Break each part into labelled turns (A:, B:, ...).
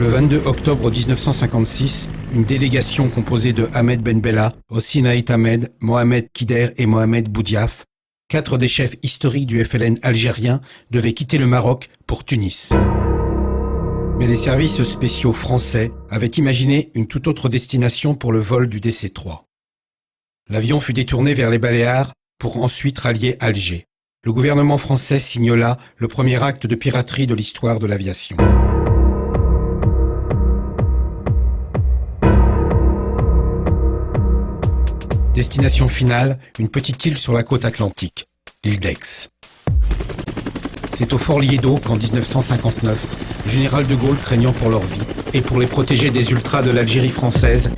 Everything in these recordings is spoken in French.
A: Le 22 octobre 1956, une délégation composée de Ahmed Ben Bella, Hossein Ait Ahmed, Mohamed Kider et Mohamed Boudiaf, 4 des chefs historiques du FLN algérien, devaient quitter le Maroc pour Tunis. Mais les services spéciaux français avaient imaginé une toute autre destination pour le vol du DC-3. L'avion fut détourné vers les Baléares pour ensuite rallier Alger. Le gouvernement français signe là le premier acte de piraterie de l'histoire de l'aviation. Destination finale, une petite île sur la côte atlantique, l'île d'Aix. C'est au Fort Liédo qu'en 1959, le général de Gaulle, craignant pour leur vie et pour les protéger des ultras de l'Algérie française,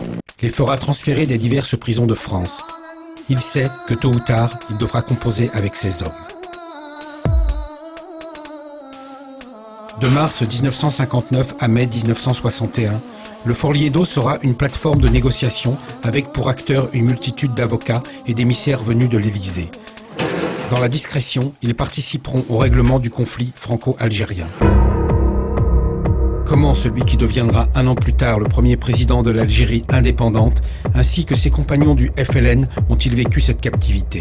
A: les fera transférer des diverses prisons de France. Il sait que tôt ou tard, il devra composer avec ses hommes. De mars 1959 à mai 1961, le Fort Liédo sera une plateforme de négociation avec pour acteurs une multitude d'avocats et d'émissaires venus de l'Élysée. Dans la discrétion, ils participeront au règlement du conflit franco-algérien. Comment celui qui deviendra un an plus tard le premier président de l'Algérie indépendante, ainsi que ses compagnons du FLN, ont-ils vécu cette captivité?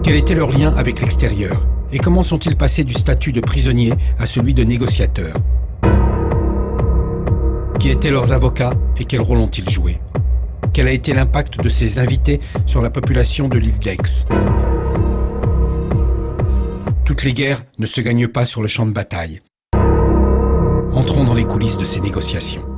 A: Quel était leur lien avec l'extérieur? Et comment sont-ils passés du statut de prisonniers à celui de négociateurs? Qui étaient leurs avocats et quel rôle ont-ils joué? Quel a été l'impact de ces invités sur la population de l'île d'Aix? Toutes les guerres ne se gagnent pas sur le champ de bataille. Entrons dans les coulisses de ces négociations.